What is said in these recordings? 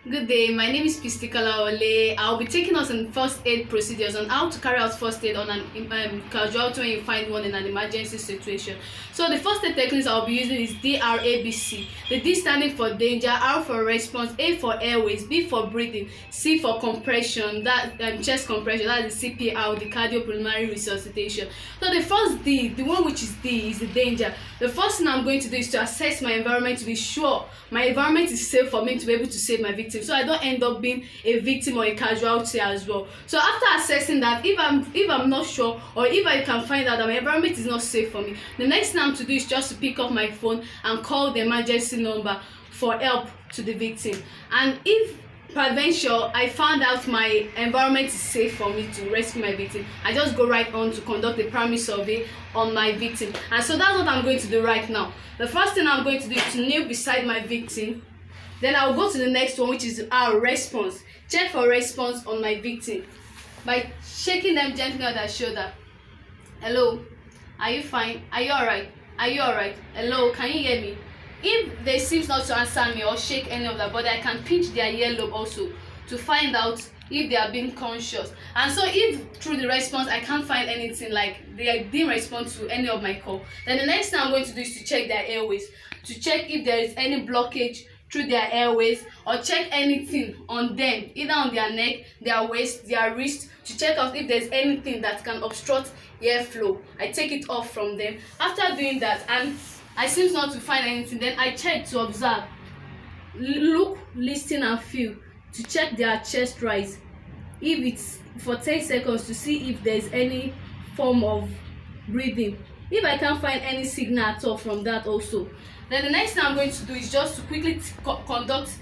Good day, my name is Pistikala Ole. I'll be taking us in first aid procedures on how to carry out first aid on an casualty when you find one in an emergency situation. So the first aid techniques I'll be using is DRABC. The D standing for danger, R for response, A for airways, B for breathing, C for compression, that chest compression, that is CPR, the cardiopulmonary resuscitation. So the first D, the one which is D, is the danger. The first thing I'm going to do is to assess my environment to be sure my environment is safe for me to be able to save my victim, so I don't end up being a victim or a casualty as well. So after assessing that, if I'm not sure, or if I can find out that my environment is not safe for me, the next thing I'm to do is just to pick up my phone and call the emergency number for help to the victim. And if peradventure I found out my environment is safe for me to rescue my victim, I just go right on to conduct a primary survey on my victim. And so that's what I'm going to do right now. The first thing I'm going to do is to kneel beside my victim. Then I'll go to the next one, which is our response. Check for response on my victim by shaking them gently on their shoulder. Hello, are you fine? Are you alright? Are you alright? Hello, can you hear me? If they seem not to answer me or shake any of their body, I can pinch their earlobe also to find out if they are being conscious. And so if through the response I can't find anything, like they didn't respond to any of my call, then the next thing I'm going to do is to check their airways, to check if there is any blockage through their airways, or check anything on them, either on their neck, their waist, their wrist, to check out if there's anything that can obstruct airflow. I take it off from them. After doing that, and I seem not to find anything, then I check to observe, look, listen and feel, to check their chest rise, if it's for 10 seconds, to see if there's any form of breathing. If I can't find any signal at all from that also, then the next thing I'm going to do is just to quickly conduct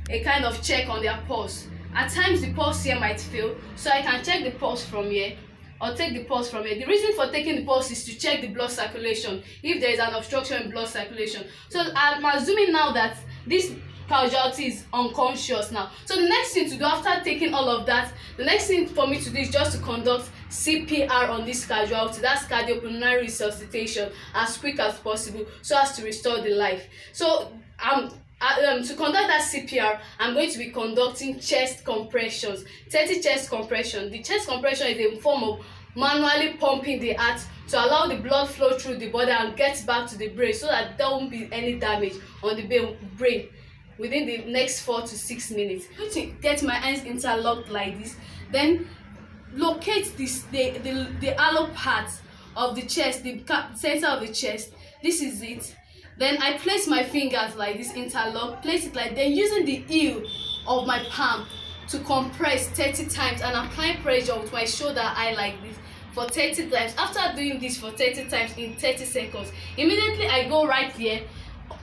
a kind of check on their pulse. At times the pulse here might fail, so I can check the pulse from here or take the pulse from here. The reason for taking the pulse is to check the blood circulation, if there is an obstruction in blood circulation. So I'm assuming now that this casualty is unconscious now. So the next thing to do after taking all of that, the next thing for me to do is just to conduct CPR on this casualty, that's cardiopulmonary resuscitation, as quick as possible so as to restore the life. So to conduct that CPR, I'm going to be conducting chest compressions, 30 chest compression. The chest compression is a form of manually pumping the heart to allow the blood flow through the body and get back to the brain, so that there won't be any damage on the brain within the next 4 to 6 minutes. I'm going to get my hands interlocked like this, then locate the hollow part of the chest, the center of the chest. This is it. Then I place my fingers like this, interlock, place it like, then using the heel of my palm to compress 30 times and apply pressure with my shoulder eye like this for 30 times. After doing this for 30 times in 30 seconds, immediately I go right here,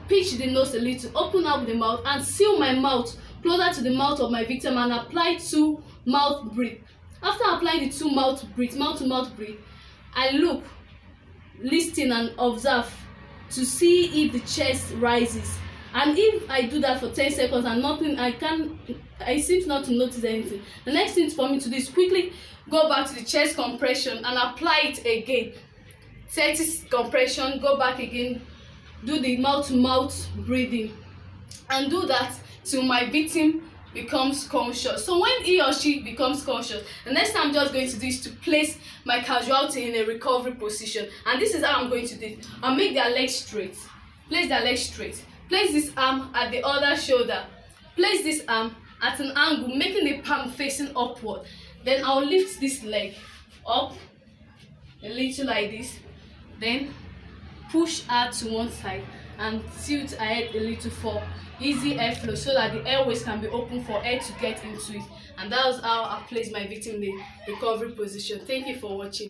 pitch the nose a little, open up the mouth and seal my mouth closer to the mouth of my victim and apply 2 mouth breath. After applying the 2 mouth to mouth breath, I look, listen and observe to see if the chest rises. And if I do that for 10 seconds and nothing, I seem not to notice anything, the next thing for me to do is quickly go back to the chest compression and apply it again. 30 compression, go back again, do the mouth to mouth breathing, and do that till my victim becomes conscious. So when he or she becomes conscious, the next thing I'm just going to do is to place my casualty in a recovery position. And this is how I'm going to do it. I'll make their legs straight, place their legs straight, place this arm at the other shoulder, place this arm at an angle, making the palm facing upward. Then I'll lift this leg up a little like this, then push her to one side and tilt her head a little for easy airflow, so that the airways can be open for air to get into it. And that was how I placed my victim in the recovery position. Thank you for watching.